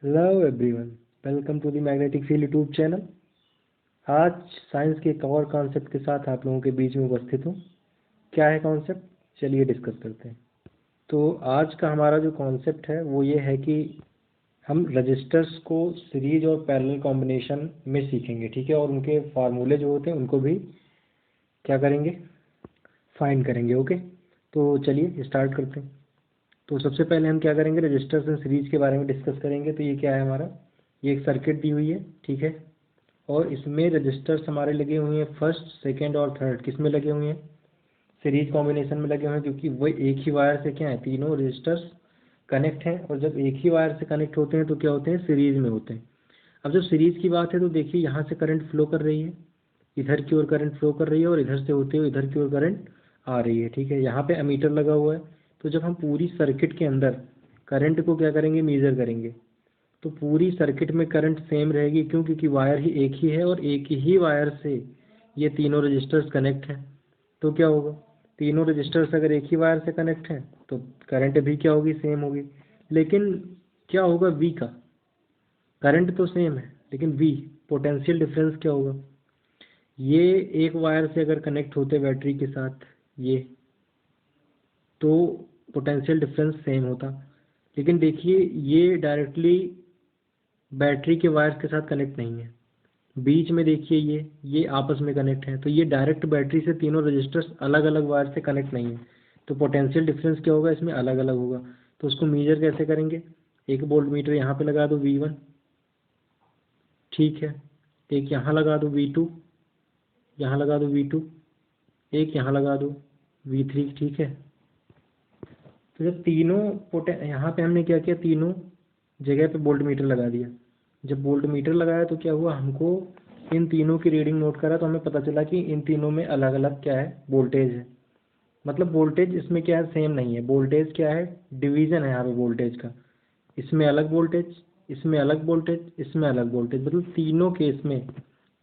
Hello everyone, welcome to the magnetic field YouTube channel. आज science के एक और कॉन्सेप्ट के साथ आप लोगों के बीच में उपस्थित हूँ। क्या है कॉन्सेप्ट, चलिए डिस्कस करते हैं। तो आज का हमारा जो कॉन्सेप्ट है वो ये है कि हम रजिस्टर्स को सीरीज और पैरेलल कॉम्बिनेशन में सीखेंगे, ठीक है। और उनके फार्मूले जो होते हैं उनको भी क्या करेंगे, फाइंड करेंगे। ओके, तो चलिए स्टार्ट करते हैं। तो सबसे पहले हम क्या करेंगे, रजिस्टर्स एंड सीरीज के बारे में डिस्कस करेंगे। तो ये क्या है हमारा, ये एक सर्किट दी हुई है, ठीक है। और इसमें रजिस्टर्स हमारे लगे हुए हैं फर्स्ट, सेकंड और थर्ड। किस में लगे हुए हैं, सीरीज कॉम्बिनेशन में लगे हुए हैं, क्योंकि वो एक ही वायर से क्या है, तीनों रजिस्टर्स कनेक्ट हैं। और जब एक ही वायर से कनेक्ट होते हैं तो क्या होते हैं, सीरीज में होते हैं। अब जब सीरीज की बात है तो देखिए यहाँ से करंट फ्लो कर रही है, इधर की ओर करंट फ्लो कर रही है, और इधर से होते हुए इधर की ओर करंट आ रही है, ठीक है। यहाँ पे एमीटर लगा हुआ है। तो जब हम पूरी सर्किट के अंदर करंट को क्या करेंगे, मेजर करेंगे, तो पूरी सर्किट में करंट सेम रहेगी। क्यों, क्योंकि वायर ही एक ही है और एक ही वायर से ये तीनों रजिस्टर्स कनेक्ट हैं। तो क्या होगा, तीनों रजिस्टर्स अगर एक ही वायर से कनेक्ट हैं तो करंट भी क्या होगी, सेम होगी। लेकिन क्या होगा, वी का, करंट तो सेम है लेकिन वी, पोटेंशियल डिफरेंस क्या होगा। ये एक वायर से अगर कनेक्ट होते बैटरी के साथ ये, तो पोटेंशियल डिफरेंस सेम होता। लेकिन देखिए ये डायरेक्टली बैटरी के वायर्स के साथ कनेक्ट नहीं है, बीच में देखिए ये आपस में कनेक्ट है। तो ये डायरेक्ट बैटरी से तीनों रजिस्टर्स अलग अलग वायर से कनेक्ट नहीं है। तो पोटेंशियल डिफरेंस क्या होगा, इसमें अलग अलग होगा। तो उसको मेजर कैसे करेंगे, एक वोल्ट मीटर यहाँ पे लगा दो V1, ठीक है। एक यहाँ लगा दो V2, यहाँ लगा दो V2, एक यहाँ लगा दो V3, ठीक है। तो जब तीनों यहाँ पे हमने क्या किया, तीनों जगह पे वोल्ट मीटर लगा दिया। जब वोल्ट मीटर लगाया तो क्या हुआ, हमको इन तीनों की रीडिंग नोट करा तो हमें पता चला कि इन तीनों में अलग अलग क्या है, वोल्टेज है। मतलब वोल्टेज इसमें क्या है, सेम नहीं है। वोल्टेज क्या है, डिवीजन है यहाँ पे वोल्टेज का। इसमें अलग वोल्टेज, इसमें अलग वोल्टेज, इसमें अलग वोल्टेज। मतलब तीनों केस में,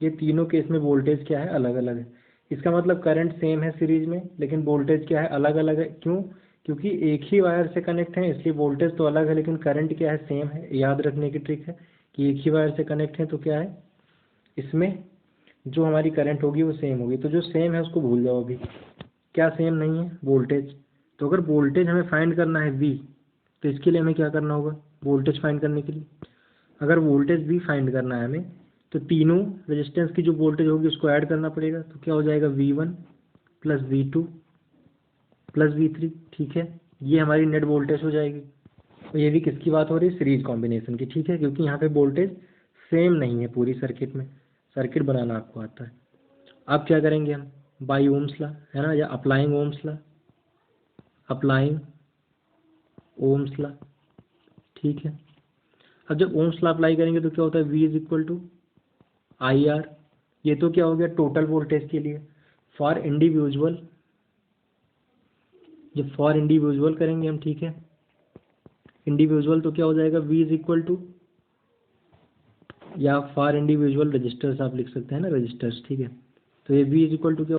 ये तीनों केस में वोल्टेज क्या है, अलग अलग है। इसका मतलब करंट सेम है सीरीज में, लेकिन वोल्टेज क्या है, अलग अलग है। क्यों, क्योंकि एक ही वायर से कनेक्ट है, इसलिए वोल्टेज तो अलग है लेकिन करंट क्या है, सेम है। याद रखने की ट्रिक है कि एक ही वायर से कनेक्ट है तो क्या है, इसमें जो हमारी करंट होगी वो सेम होगी। तो जो सेम है उसको भूल जाओ अभी। क्या सेम नहीं है, वोल्टेज। तो अगर वोल्टेज हमें फाइंड करना है V, तो इसके लिए हमें क्या करना होगा, वोल्टेज फाइंड करने के लिए अगर वोल्टेज V फाइंड करना है हमें, तो तीनों रेजिस्टेंस की जो वोल्टेज होगी उसको ऐड करना पड़ेगा। तो क्या हो जाएगा, V1 plus V2 plus V3, ठीक है। ये हमारी नेट वोल्टेज हो जाएगी। तो ये भी किसकी बात हो रही है, सीरीज कॉम्बिनेशन की, ठीक है। क्योंकि यहाँ पे वोल्टेज सेम नहीं है पूरी सर्किट में। सर्किट बनाना आपको आता है। अब क्या करेंगे हम, बाई ओम्स ला है ना, या अप्लाइंग ओम्स ला, अप्लाइंग ओम्स ला, ठीक है। अब जब ओम्स ला अप्लाई करेंगे तो क्या होता है, V is equal to IR। ये तो क्या हो गया टोटल वोल्टेज के लिए। फॉर इंडिविजुअल, जब फॉर इंडिविजुअल करेंगे हम, ठीक है, इंडिविजुअल तो क्या हो जाएगा, V इज इक्वल टू, या फॉर इंडिविजुअल रजिस्टर्स आप लिख सकते हैं ना, रजिस्टर्स, ठीक है। तो ये V इज इक्वल टू क्या,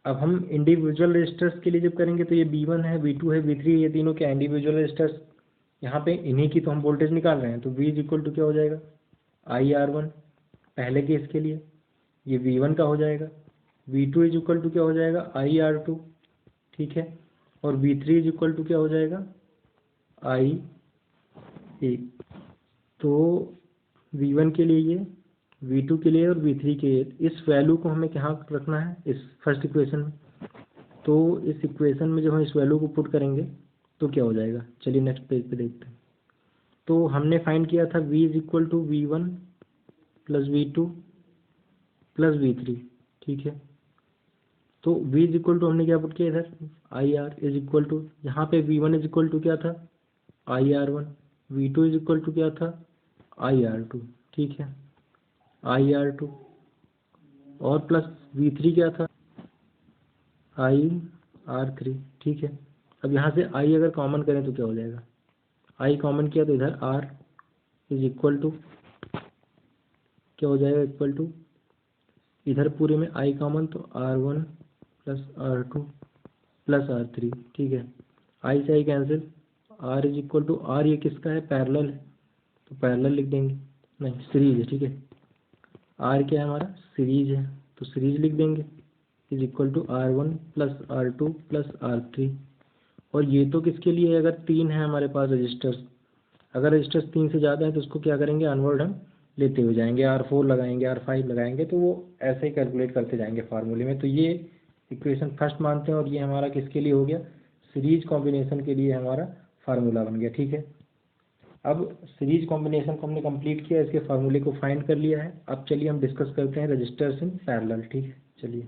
अब हम इंडिविजुअल रजिस्टर्स के लिए जब करेंगे तो ये V1 है, V2 है, V3 है, ये तीनों क्या इंडिविजुअल रजिस्टर्स। यहाँ पे इन्हीं की तो हम वोल्टेज निकाल रहे हैं। तो V इज इक्वल टू क्या हो जाएगा, IR1 पहले केस के लिए, ये V1 का हो जाएगा। V2 इज इक्वल टू क्या हो जाएगा, IR2, ठीक है। और V3 इज इक्वल टू क्या हो जाएगा, IA। तो V1 के लिए ये, V2 के लिए और V3 के लिए, इस वैल्यू को हमें कहाँ रखना है, इस फर्स्ट इक्वेशन में। तो इस इक्वेशन में जब हम इस वैल्यू को पुट करेंगे तो क्या हो जाएगा, चलिए नेक्स्ट पेज पे देखते हैं। तो हमने फाइंड किया था V is equal to V1 plus V2 plus V3, ठीक है। तो V इज इक्वल टू हमने क्या पुट किया इधर, IR इज इक्वल टू, यहाँ पे V1 इज इक्वल टू क्या था, IR1, V2 is equal to क्या था, IR2, ठीक है, IR2, और प्लस V3 क्या था, IR3, ठीक है। अब यहाँ से I अगर कॉमन करें तो क्या हो जाएगा, I कॉमन किया तो इधर R इज इक्वल टू क्या हो जाएगा, इक्वल टू, इधर पूरे में I कॉमन तो R1 plus R2 plus R3, ठीक है। I से I cancel, R is equal to R, ये किसका है, पैरेलल है। तो पैरेलल लिख देंगे, नहीं सीरीज है, ठीक है। आर क्या है हमारा, सीरीज है, तो सीरीज लिख देंगे is equal to R1 plus R2 plus R3। और ये तो किसके लिए है, अगर 3 है हमारे पास रजिस्टर्स, अगर रजिस्टर्स 3 से ज़्यादा है तो उसको क्या करेंगे, अनवर्ड हम लेते हुए जाएंगे, R4 लगाएंगे, R5 लगाएंगे, तो वो ऐसे ही कैलकुलेट करते जाएंगे फार्मूले में। तो ये इक्वेशन फर्स्ट मानते हैं और ये हमारा किसके लिए हो गया, सीरीज कॉम्बिनेशन के लिए हमारा फार्मूला बन गया, ठीक है। अब सीरीज कॉम्बिनेशन को हमने कंप्लीट किया, इसके फार्मूले को फाइंड कर लिया है। अब चलिए हम डिस्कस करते हैं रजिस्टर्स इन पैरेलल, ठीक है। चलिए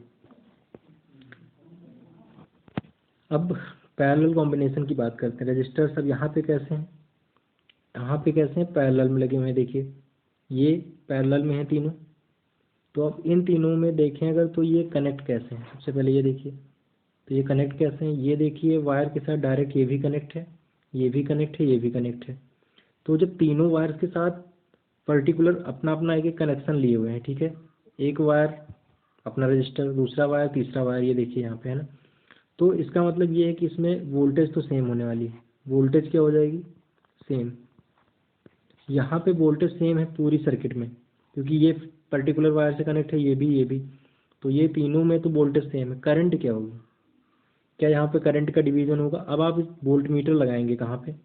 अब पैरेलल कॉम्बिनेशन की बात करते हैं। रजिस्टर्स अब यहाँ पे कैसे हैं, यहाँ पे कैसे हैं, पैरेलल में लगे हुए हैं। देखिए ये पैरेलल में है तीनों, तो अब इन तीनों में देखें अगर, तो ये कनेक्ट कैसे हैं। सबसे पहले ये देखिए, तो ये कनेक्ट कैसे हैं, ये देखिए वायर के साथ डायरेक्ट ये भी कनेक्ट है, ये भी कनेक्ट है, ये भी कनेक्ट है। तो जब तीनों वायर्स के साथ पर्टिकुलर अपना अपना एक एक कनेक्शन लिए हुए हैं, ठीक है, एक वायर अपना रजिस्टर, दूसरा वायर, तीसरा वायर, ये देखिए यहाँ पे है ना। तो इसका मतलब ये है कि इसमें वोल्टेज तो सेम होने वाली है, वोल्टेज क्या हो जाएगी, सेम। यहाँ पे वोल्टेज सेम है पूरी सर्किट में, क्योंकि ये पर्टिकुलर वायर से कनेक्ट है, ये भी, ये भी, तो ये तीनों में तो वोल्टेज सेम है। करंट क्या होगी, क्या यहाँ पे करंट का डिवीजन होगा। अब आप वोल्ट मीटर लगाएंगे कहाँ पे,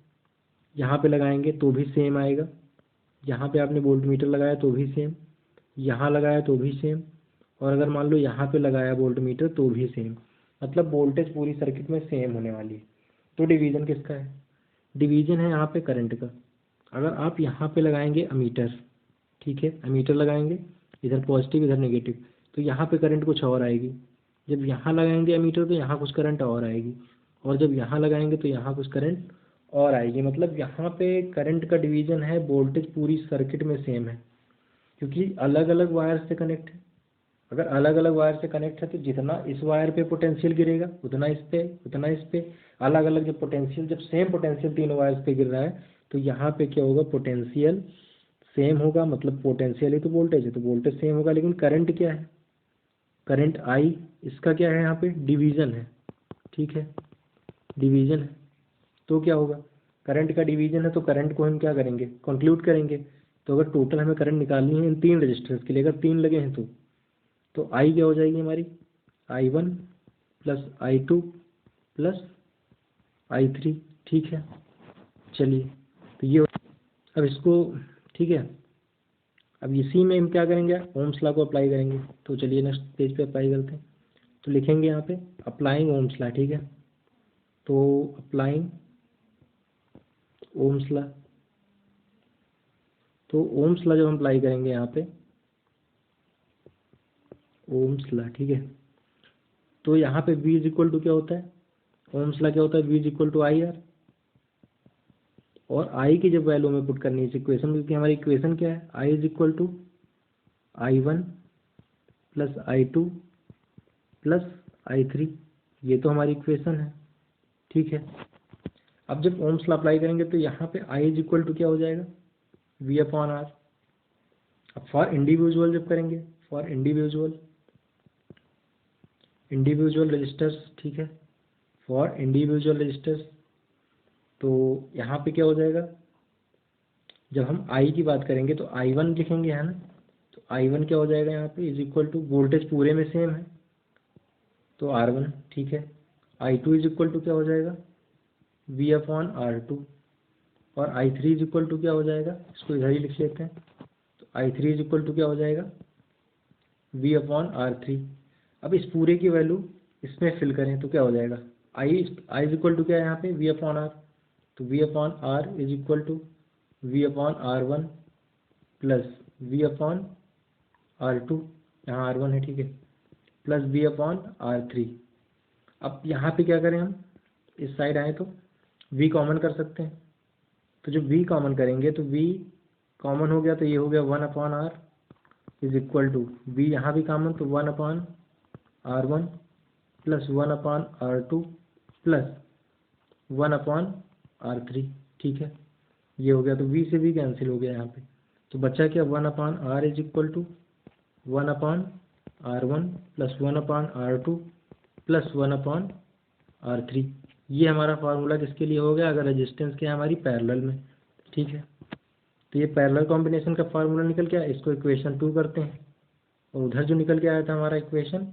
यहाँ पे लगाएंगे तो भी सेम आएगा, यहाँ पे आपने वोल्ट मीटर लगाया तो भी सेम, यहाँ लगाया तो भी सेम, और अगर मान लो यहाँ पे लगाया वोल्ट मीटर तो भी सेम। मतलब वोल्टेज पूरी सर्किट में सेम होने वाली है। तो डिवीजन किसका है, डिवीजन है यहाँ पे करंट का। अगर आप यहाँ पे लगाएंगे अमीटर, ठीक है, अमीटर लगाएंगे, इधर पॉजिटिव इधर नेगेटिव, तो यहाँ पे करंट कुछ और आएगी। जब यहाँ लगाएंगे अमीटर तो यहाँ कुछ करंट और आएगी, और जब यहाँ लगाएंगे तो यहाँ कुछ करंट और आएगी। मतलब यहाँ पे करंट का डिवीजन है, वोल्टेज पूरी सर्किट में सेम है, क्योंकि अलग अलग वायर से कनेक्ट है। अगर अलग अलग वायर से कनेक्ट है तो जितना इस वायर पे पोटेंशियल गिरेगा उतना इस पे, उतना इस पे, अलग अलग जब पोटेंशियल, जब सेम पोटेंशियल तीनों वायर्स पे गिर रहा है तो यहाँ पे क्या होगा, पोटेंशियल सेम होगा। मतलब पोटेंशियल ही तो वोल्टेज है, तो वोल्टेज सेम होगा। लेकिन करंट क्या है, करंट आई, इसका क्या है यहाँ पे, डिवीजन है, ठीक है, डिवीजन है। तो क्या होगा, करंट का डिवीजन है तो करंट को हम क्या करेंगे, कंक्लूड करेंगे। तो अगर टोटल हमें करंट निकालनी है इन 3 रजिस्टर्स के लिए, अगर 3 लगे हैं तो आई क्या हो जाएगी हमारी, I1 plus I2 plus I3, ठीक है। चलिए तो ये अब इसको, ठीक है, अब इसी में हम क्या करेंगे, ओम्स लॉ को अप्लाई करेंगे। तो चलिए नेक्स्ट पेज पे अप्लाई करते हैं। तो लिखेंगे यहाँ पे अप्लाइंग ओम्स लॉ, ठीक है। तो अप्लाइंग ओम्स लॉ, तो ओम्स लॉ जब हम अप्लाई करेंगे यहाँ पे, ओम्स लॉ, ठीक है, तो यहाँ पे V इज इक्वल टू क्या होता है, ओम्स लॉ क्या होता है, V is equal to IR। और I की जब वैल्यू में पुट करनी है इस इक्वेशन में, क्योंकि हमारी इक्वेशन क्या है, I is equal to I1 plus I2 plus I3, ये तो हमारी इक्वेशन है, ठीक है। अब जब ओम्स लॉ अप्लाई करेंगे तो यहाँ पे I इज इक्वल टू क्या हो जाएगा, V अपॉन R। अब फॉर इंडिविजुअल जब करेंगे, फॉर इंडिविजुअल रजिस्टर्स, ठीक है, फॉर इंडिविजुअल रजिस्टर्स, तो यहाँ पे क्या हो जाएगा, जब हम I की बात करेंगे तो I1 लिखेंगे, है ना। तो I1 क्या हो जाएगा यहाँ पे, इज इक्वल टू, वोल्टेज पूरे में सेम है तो R1, ठीक है। I2 इज इक्वल टू क्या हो जाएगा, V अपॉन R2, और I3 इज इक्वल टू क्या हो जाएगा, इसको इधर ही लिख लेते हैं। तो I3 इज इक्वल टू क्या हो जाएगा, V अपॉन R3। अब इस पूरे की वैल्यू इसमें फिल करें तो क्या हो जाएगा, I इज इक्वल टू क्या है यहाँ पे, V अपॉन R। तो V upon R is equal to V upon R1 plus V upon R2, यहाँ R1 है, ठीक है, प्लस V अपॉन R3। अब यहाँ पे क्या करें हम, इस साइड आए तो V कॉमन कर सकते हैं। तो जब V कॉमन करेंगे तो V कॉमन हो गया तो ये हो गया 1 upon R is equal to, V यहाँ भी कॉमन तो 1 upon R1 plus 1 upon R2 plus 1 upon R3, ठीक है, ये हो गया। तो V से V कैंसिल हो गया यहाँ पे, तो बचा क्या, 1 upon R is equal to 1 upon R1 plus 1 upon R2 plus 1 upon R3। ये हमारा फार्मूला किसके लिए हो गया, अगर रेजिस्टेंस क्या है हमारी पैरेलल में, ठीक है। तो ये पैरेलल कॉम्बिनेशन का फार्मूला निकल के आया, इसको इक्वेशन 2 करते हैं और उधर जो निकल के आया था हमारा इक्वेशन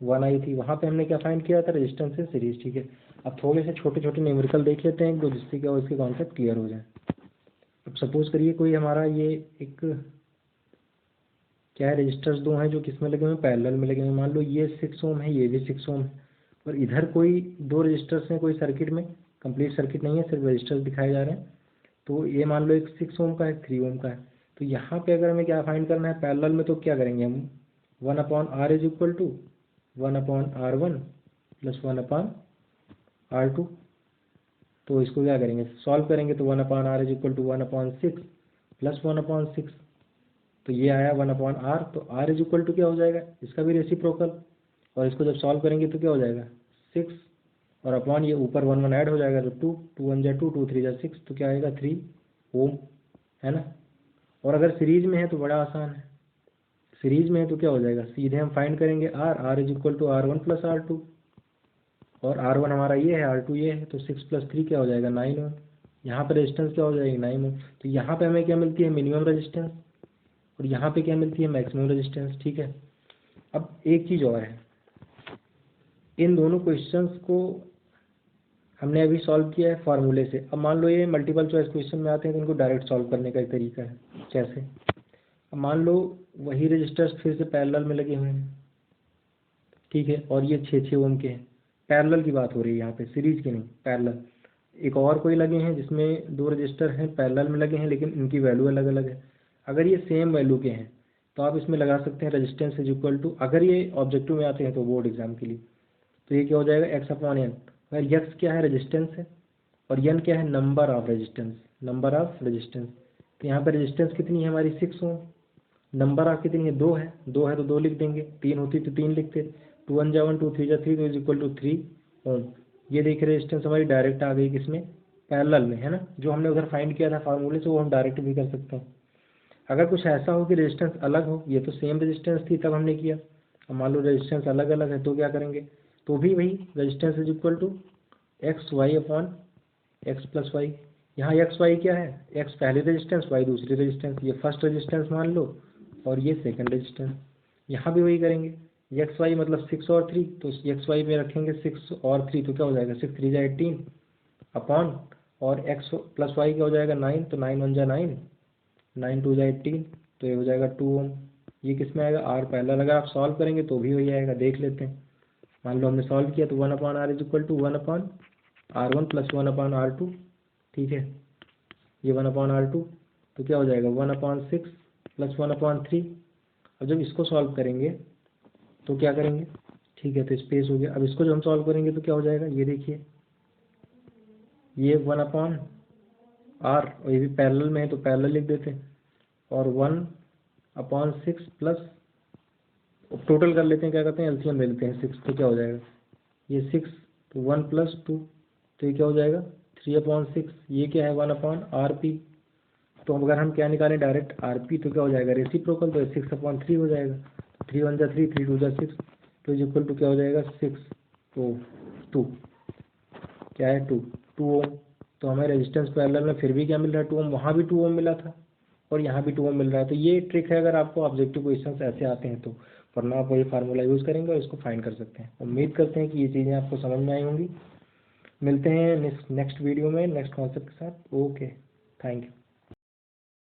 1 आई थी, वहाँ पे हमने क्या फाइंड किया था, रेजिस्टेंस से सीरीज। ठीक है, अब थोड़े से छोटे छोटे न्यूमेरिकल देख लेते हैं एक दो, जिससे क्या इसके कॉन्सेप्ट क्लियर हो जाए। अब सपोज करिए कोई हमारा ये एक क्या है, रजिस्टर्स दो हैं जो किस में लगे हुए हैं, पैरेलल में लगे हुए हैं। मान लो ये 6 ओम है, ये भी 6 ओम है, और इधर कोई दो रजिस्टर्स हैं कोई सर्किट में, कंप्लीट सर्किट नहीं है, सिर्फ रजिस्टर्स दिखाए जा रहे हैं। तो ये मान लो एक 6 ओम का है, 3 ओम का है। तो यहाँ पे अगर हमें क्या फाइंड करना है पैरेलल में, तो क्या करेंगे हम, 1/r is equal to 1/r1 plus 1/r2। तो इसको क्या करेंगे, सॉल्व करेंगे, तो 1/r is equal to 1/6 plus 1/6। तो ये आया 1/r, तो r इज इक्वल टू क्या हो जाएगा, इसका भी रेसिप्रोकल, और इसको जब सॉल्व करेंगे तो क्या हो जाएगा 6, और अपॉन ये ऊपर 1 1 ऐड हो जाएगा, तो 2 2 1 जा 2 2 3 जा 6, तो क्या आएगा 3 ओम, है ना। और अगर सीरीज में है तो बड़ा आसान है, सीरीज में है तो क्या हो जाएगा, सीधे हम फाइंड करेंगे r is equal to r1 plus r2, और r1 हमारा ये है, r2 ये है, तो 6 प्लस 3 क्या हो जाएगा 9 ओम। यहाँ पर रेजिस्टेंस क्या हो जाएगी 9 ओम। तो यहाँ पे हमें क्या मिलती है, मिनिमम रेजिस्टेंस, और यहाँ पे क्या मिलती है, मैक्सिमम रेजिस्टेंस। ठीक है, अब एक चीज़ और है, इन दोनों क्वेश्चंस को हमने अभी सॉल्व किया है फार्मूले से। अब मान लो ये मल्टीपल चॉइस क्वेश्चन में आते हैं तो इनको डायरेक्ट सॉल्व करने का एक तरीका है, कैसे। अब मान लो वही रजिस्टर्स फिर से पैरेलल में लगे हुए हैं, ठीक है, और ये 6 ओम के हैं, पैरेलल की बात हो रही है यहाँ पे, सीरीज की नहीं, पैरेलल। एक और कोई लगे हैं जिसमें दो रजिस्टर हैं पैरेलल में लगे हैं, लेकिन इनकी वैल्यू अलग अलग है। अगर ये सेम वैल्यू के हैं तो आप इसमें लगा सकते हैं रेजिस्टेंस इज इक्वल टू, अगर ये ऑब्जेक्टिव में आते हैं तो बोर्ड एग्जाम के लिए, तो ये क्या हो जाएगा x/n। अगर x क्या है, रेजिस्टेंस है, और n क्या है, number of resistance, number of resistance. तो यहाँ पर रेजिस्टेंस कितनी है हमारी 6 ओम, नंबर ऑफ कितनी है 2 है, 2 है तो 2 लिख देंगे, 3 होती तो 3 लिखते, 2 1 जा 1 2 3 जा 3, तो इज इक्वल टू 3 ओम। ये देखिए रेजिस्टेंस हमारी डायरेक्ट आ गई किसमें, पैरेलल में, है ना। जो हमने उधर फाइंड किया था फार्मूले से वो हम डायरेक्ट भी कर सकते हैं। अगर कुछ ऐसा हो कि रेजिस्टेंस अलग हो, ये तो सेम रेजिस्टेंस थी तब हमने किया, अब मान लो रेजिस्टेंस अलग अलग है तो क्या करेंगे, तो भी वही resistance is equal to X Y upon X plus Y. यहाँ एक्स वाई क्या है, एक्स पहली रेजिस्टेंस, वाई दूसरी रेजिस्टेंस, ये फर्स्ट रेजिस्टेंस मान लो और ये सेकंड रेजिस्टेंस। यहाँ भी वही करेंगे, एक्स वाई मतलब 6 और 3, तो एक्स वाई में रखेंगे 6 और 3, तो क्या हो जाएगा 6 3 जा 18 अपॉन, और एक्स प्लस वाई क्या हो जाएगा 9, तो 9 1 जा 9, 9 2 जा 18, तो ये हो जाएगा 2 ओम। ये किस में आएगा, आर पैरेलल। अगर आप सॉल्व करेंगे तो भी वही आएगा, देख लेते हैं। मान लो हमने सॉल्व किया तो 1/r is equal to 1/r1 plus 1/r2, ठीक है, ये 1/r2, तो क्या हो जाएगा 1/6 प्लस 1/3। अब जब इसको सॉल्व करेंगे तो क्या करेंगे, ठीक है, तो स्पेस हो गया। अब इसको जब हम सॉल्व करेंगे तो क्या हो जाएगा, ये देखिए, ये 1/r, और ये भी पैरेलल में है तो पैरेलल लिख देते हैं, और 1/6 प्लस, टोटल कर लेते हैं, क्या करते हैं एलसीएम ले लेते हैं 6, तो क्या हो जाएगा ये 6, तो 1 प्लस 2, तो ये क्या हो जाएगा 3/6। ये क्या है 1/rp। तो अगर हम क्या निकालें डायरेक्ट rp, तो क्या हो जाएगा रेसिप्रोकल, तो 6/3 हो जाएगा, 3 1 जा 3 3 2 जा 6, तो इज इक्वल टू क्या हो जाएगा 6, तो 2 क्या है 2 ओम। तो हमें रेजिस्टेंस पैरेलल में फिर भी क्या मिल रहा है 2 ओम, वहाँ भी 2 ओम मिला था और यहाँ भी 2 ओम मिल रहा है। तो ये ट्रिक है अगर आपको ऑब्जेक्टिव क्वेश्चंस ऐसे आते हैं तो, वरना आप वही फार्मूला यूज़ करेंगे और इसको फाइंड कर सकते हैं। उम्मीद करते हैं कि ये चीज़ें आपको समझ में आई होंगी। मिलते हैं नेक्स्ट वीडियो में नेक्स्ट कॉन्सेप्ट के साथ। Okay, thank you.